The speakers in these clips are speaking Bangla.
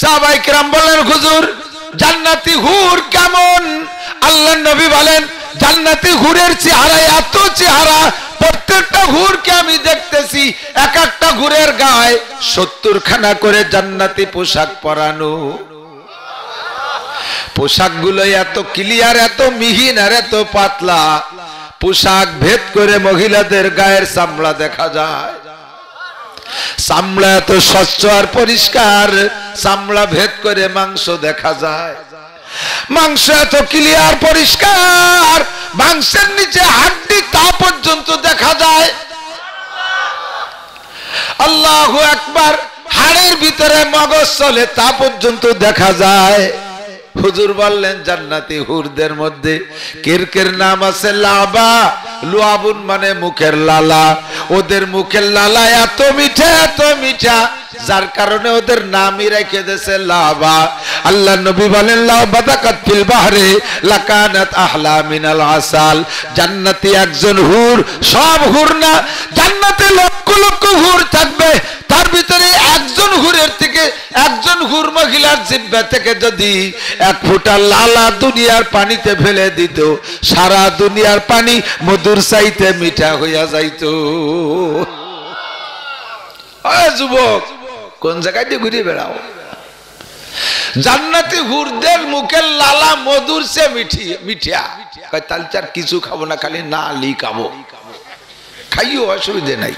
সাহাবায়ে কেরাম বললেন হুজুর জান্নাতি হুর কেমন? আল্লাহর নবী বলেন জান্নাতি হুরের চেহারা এত চেহারা, প্রত্যেকটা হুরকে আমি দেখতেছি এক একটা হুরের গায়ে 70 খানা করে জান্নাতি পোশাক পরানো। পোশাকগুলো এত ক্লিয়ার, এত মিহিন আর এত পাতলা, পোশাক ভেদ করে মহিলাদের গায়ের চামড়া দেখা যায়। চামড়া এত স্বচ্ছ আর পরিষ্কার, চামড়া ভেদ করে মাংস দেখা যায়। মাংস এত ক্লিয়ার পরিষ্কার, মাংসের নিচে হাড্ডি তা পর্যন্ত দেখা যায়। আল্লাহু আকবার। হাড়ের ভিতরে মগজ চলে তা পর্যন্ত দেখা যায়। হুজুর বললেন জান্নাতি হুরদের মধ্যে কেরকের নাম আছে লাবা। লুআবুন মানে মুখের লালা। ওদের মুখের লালা এত মিঠা, এত মিঠা, যার কারণে ওদের নামই রেখে দিয়েছে লাবা। আল্লাহ নবী বলেন লাবাদাকাত ফিল বাহরে লাকানাত আহলা মিনাল আসাল। জান্নাতি একজন হুর, সব হুর না, জান্নাতে লক্ষ লক্ষ হুর থাকবে, তার ভিতরে একজন হুরের থেকে, একজন হুর মহিলার জিহ্বা থেকে যদি এক ফোঁটা লালা দুনিয়ার পানিতে ফেলে দিত, সারা দুনিয়ার পানি মধুর চাইতে মিঠা হইয়া যাইত। যুবক কোন জায়গায় দিয়ে ঘুরে বেড়াও? জান্নাতি হুরদের মুখের লালা মধুর সে মিঠা। তাহলে তার কিছু খাবো না, খালি না লি খাবো, খাইও অসুবিধে নাই।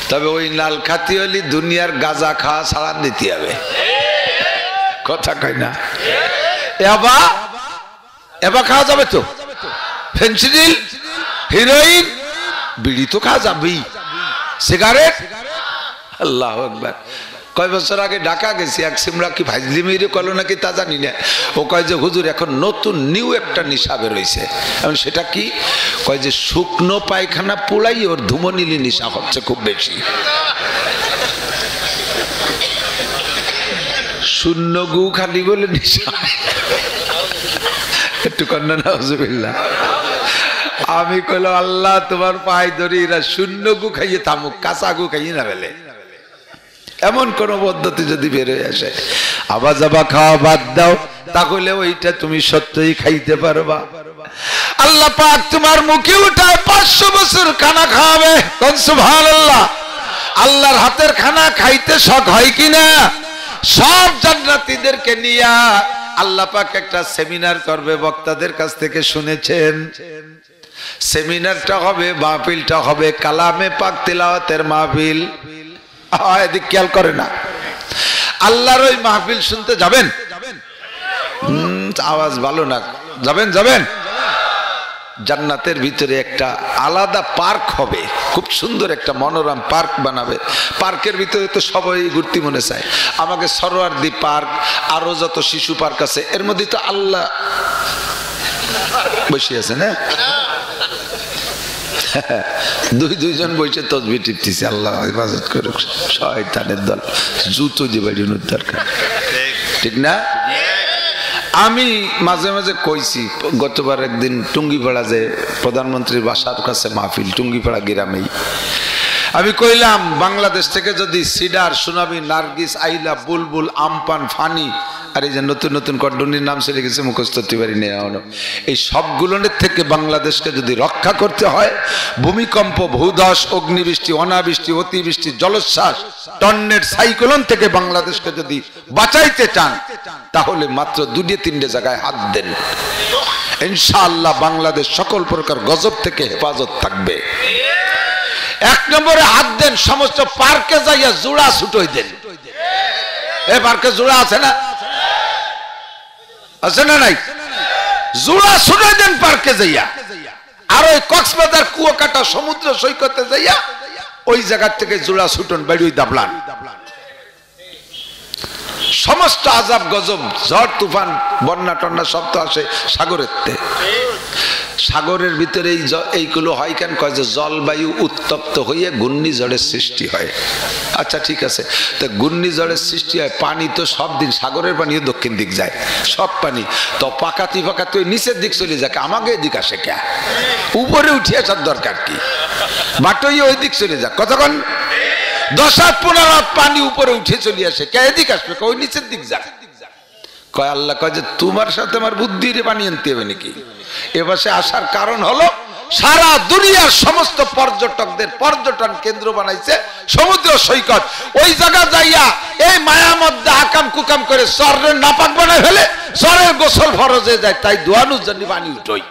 তবে ওই নাল খাতি হলে দুনিয়ার গাঁজা খাওয়া ছাড়া দিতে হবে। কথা কয় না? এবা খাওয়া যাবে তো? ফেন্সিডিল, হিরোইন, বিড়ি তো খাওয়া যাবেই, সিগারেট। আল্লাহু আকবার। কয় বছর আগে ঢাকা গেছি, এক সিমরা কি ভাইজলি মেরে কলো নাকি তা জানি না। ও কয় যে হুজুর এখন নতুন নিউ একটা নিশা বেরোইছে। এখন সেটা কি? কয় যে শুকনো পায়খানা পোড়াই ওর ধুমনিলি নিশা হচ্ছে খুব বেশি। শূন্য গু খালি বলে নিশা। একটু কন্যা নাউজুবিল্লাহ। আমি কইলাম আল্লাহ তোমার পায়ে ধরি, এরা শূন্য গু খাইয়ে থামুক, কাঁচা গু খাইয়ে না ফেলে। এমন কোন পদ্ধতি যদি বের হয়ে আসে, আবা যাবা খাওয়া বাদ দাও, তাহলে ওইটা তুমি সত্যই খাইতে পারবা। আল্লাহ পাক তোমার মুখে উঠায় 500 বছর খানা খাওয়াবে। সুবহানাল্লাহ। আল্লাহর হাতের খানা খাইতে শখ হয় কিনা? সব জান্নাতীদেরকে নিয়ে আল্লাহ পাক একটা সেমিনার করবে, বক্তাদের কাছ থেকে শুনেছেন। সেমিনারটা হবে, মাহফিলটা হবে কালামে পাক তিলাওয়াতের মাহফিল। এদিক খেয়াল করে না। আল্লাহর ওই মাহফিল শুনতে যাবেন? আওয়াজ ভালো না। যাবেন? যাবেন? জান্নাতের ভিতরে একটা আলাদা পার্ক হবে, খুব সুন্দর একটা মনোরম পার্ক বানাবে। পার্কের ভিতরে তো সবাই ঘুরতে মনে চায়। আমাকে সরোয়ারদি পার্ক, আরো যত শিশু পার্ক আছে, এর মধ্যে তো আল্লাহ বসে আছে না? দুইজন বসে তসবিহ টিপতেছে। আল্লাহ হেফাজত করুক শয়তানের দল, জুতো দিয়ে বাড়ির দরকার, ঠিক না? আমি মাঝে মাঝে কইছি, গতবার একদিন টুঙ্গিপাড়া যে প্রধানমন্ত্রীর বাসার কাছে মাহফিল, টুঙ্গিপাড়া গ্রামেই আমি কইলাম বাংলাদেশ থেকে যদি সিডার, সুনামি, নার্গিস, আইলা, বুলবুল, আমপান, ফানি, আর এই যে নতুন নতুন কড্ডনির নাম চলে গেছে মুখস্থ তিবারি নিয়ে, এই সবগুলোর থেকে বাংলাদেশকে যদি রক্ষা করতে হয়, ভূমিকম্প, ভূধস, অগ্নিবৃষ্টি, অনাবৃষ্টি, অতিবৃষ্টি, জলোচ্ছ্বাস, টর্নেডো, সাইক্লোন থেকে বাংলাদেশকে যদি বাঁচাইতে চান, তাহলে মাত্র 2-3 জায়গায় হাত দেন। ইনশাআল্লাহ বাংলাদেশ সকল প্রকার গজব থেকে হেফাজত থাকবে। 1 নম্বরে হাত দেন, সমস্ত পার্কে যাইয়া জোড়া ছুটোই দেন। এই পার্কে জোড়া আছে না? আছে না নাই? জোড়া ছুটোই দেন পার্কে যাইয়া। আর ওই কক্সবাজার কুয়াকাটা সমুদ্র সৈকতে যাইয়া ওই জায়গা থেকে জোড়া ছুটন, বেড়ুই দাবলান। সমস্ত আযাব গজব, ঝড় তুফান, বন্যা টন্যা সব তো আসে সাগরের তে। সাগরের ভিতরে এইগুলো হয় কেন? কয় যে জলবায়ু উত্তপ্ত হয়ে ঘূর্ণিঝড়ের সৃষ্টি হয়। আচ্ছা ঠিক আছে, তো ঘূর্ণিঝড়ের সৃষ্টি হয়, পানি তো সব দিন, সাগরের পানিও দক্ষিণ দিক যায়, সব পানি তো পাকাতি পাকাতি ওই নিচের দিক চলে যায়, আমাকে এদিক আসে কে? উপরে উঠে আসার দরকার কি? বাটই ওই দিক চলে যাক। কতক্ষণ 10 হাত 15 হাত পানি উপরে উঠে চলে আসে, কে এদিক আসবে, কই নিচের দিক যাক। কয় আল্লাহ কয় যে তোমার সাথে আমার বুদ্ধির পানি আনতে হবে নাকি? এবারে আসার কারণ হলো সারা দুনিয়ার সমস্ত পর্যটকদের পর্যটন কেন্দ্র বানাইছে সমুদ্র সৈকত। ওই জায়গা যাইয়া এই মায়া মধ্যে আকাম কুকাম করে চরের নাপাক বানায় ফেলে, চরের গোসল ফরজে যায়, তাই দোয়ানোর জন্য পানি উঠোই।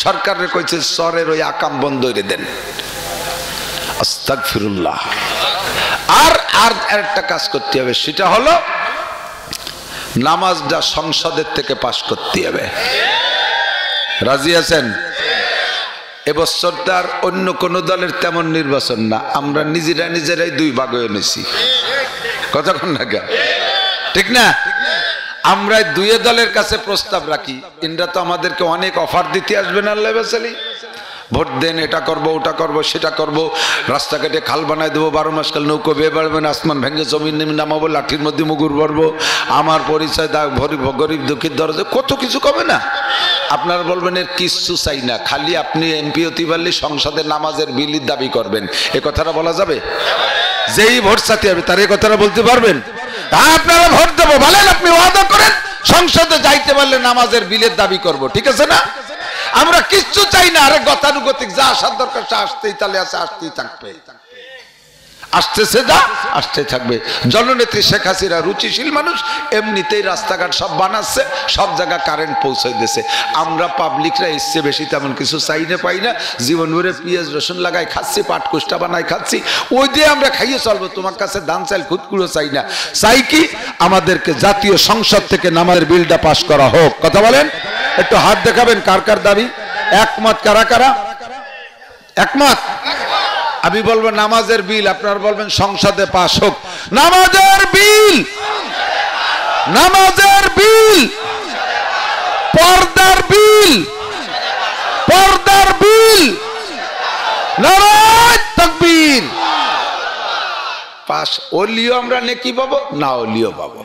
সরকারের কইছে চরের ওই আকাম বন্ধ করে দেন। আস্তাগফিরুল্লাহ। আর একটা কাজ করতে হবে, সেটা হলো নামাজটা সংসদের থেকে পাশ করতে হবে। রাজি আছেন? এবছর তার অন্য কোন দলের তেমন নির্বাচন না, আমরা নিজেরাই 2 ভাগ হয়ে নিছি। কতক্ষণ না ঠিক না? আমরা 2 দলের কাছে প্রস্তাব রাখি, ইনরা তো আমাদেরকে অনেক অফার দিতে আসবেন। আল্লাহ বাসালি ভোট দেন, এটা করব ওটা করব সেটা করব, রাস্তাঘাটে খাল বানায় দেবো, 12 মাস কাল নৌকো বেয়ে বাড়বেন, আসমান ভেঙে জমিন নামাবো, লাঠির মধ্যে মুগুর ভরবো, আমার পরিচয় গরিব দুঃখীর দরজা, কত কিছু কবে না। আপনারা বলবেন এর কিচ্ছু চাই না, খালি আপনি এমপি হতে পারলে সংসদে নামাজের বিলির দাবি করবেন, এ কথাটা বলা যাবে? যেই ভোট চাইতে হবে তার এই কথাটা বলতে পারবেন? আপনারা ভোট দেবো বলেন, আপনি ওয়াদা করেন সংসদে যাইতে পারলে নামাজের বিলের দাবি করব, ঠিক আছে না? আমরা কিচ্ছু চাই না। আরে গতানুগতিক যা আসার দরকার সে আসতেই তাহলে আছে, আসতেই থাকবে, আসতেছে যা আসতে থাকবে। জননেত্রী শেখ হাসিনা রুচিশীল মানুষ, এমনিতেই রাস্তাঘাট সব বানাচ্ছে, সব জায়গা কারেন্ট পৌঁছাই দিয়েছে। আমরা পাবলিকরা এসছে বেশি তেমন কিছু চাই না পাই না, জীবন ভরে পেঁয়াজ রসুন লাগাই খাচ্ছি, পাট কুষ্টা বানাই খাচ্ছি, ওই দিয়ে আমরা খাইয়ে চলবো। তোমার কাছে ধান চাল খুদকুড়ো চাই না, চাই কি আমাদেরকে জাতীয় সংসদ থেকে নামাজের বিলটা পাশ করা হোক। কথা বলেন, একটু হাত দেখাবেন কার কার দাবি একমত, কারা কারা একমত? আমি বলবো নামাজের বিল, আপনারা বলবেন সংসদে পাস হোক। নামাজের বিল, নামাজের বিল, পর্দার বিল, পর্দার বিল, নারায়ে তাকবীর। পাস হলিও আমরা নেকি পাবো, না হলিও পাবো।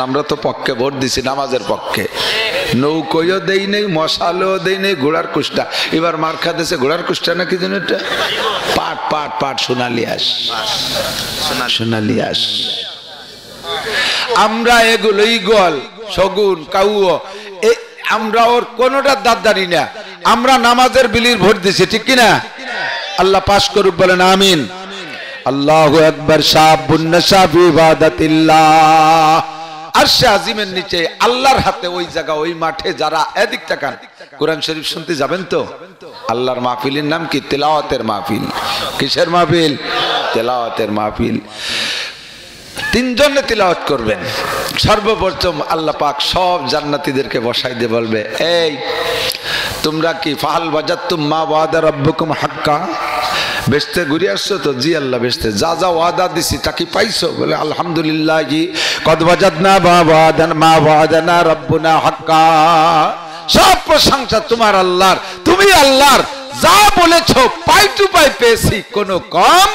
আমরা তো পক্ষে ভোট দিছি, নামাজের পক্ষে। নৌকোও দেই নেই, মশালও দেই নেই, ঘোড়ার কুষ্টা। এবার মার খাতেছে ঘোড়ার কুষ্টা না কি যেন এটা, পাট পাট পাট সোনালি আস, সোনালি আস। আমরা এগুলোই গল শগুন কাউও, আমরা ওর কোনোটার দাঁড়ি না। আমরা নামাজের বিলির ভোট দিছি, ঠিক কিনা? আল্লাহ পাশ করুক, বলেন আমিন। আল্লাহু আকবার। শাবুন নাশা ফি ইবাদাতিল্লাহ, আরশে আজিমের নিচে আল্লাহর হাতে ওই জায়গা, ওই মাঠে যারা এদিক তাকান। কোরআন শরীফ শুনতে যাবেন তো? আল্লাহর মাহফিলের নাম কি? তেলাওয়াতের মাহফিল। কিসের মাহফিল? তেলাওয়াতের মাহফিল। 3 জনে তিলাওয়াত করবেন। সর্বপ্রথম আল্লাহ পাক সব জান্নাতীদেরকে বসাই দিয়ে বলবে, এই তোমরা কি ফাহাল ওয়াজাদতুম মা ওয়াদা রাব্বুকুম হাক্কা, বেচতে ঘুরে আসছো তো? জি আল্লাহ বেচতে, যা যা ওয়াদা দিছি তা কি পাইছো? বলে আলহামদুলিল্লাহ জি কদ ওয়াজাদনা মা ওয়াদানা রাব্বুনা হাক্কা। সব প্রশংসা তোমার আল্লাহর, তুমি আল্লাহর যা বলেছো পাই টু পাই পেয়েছি, কোনো কম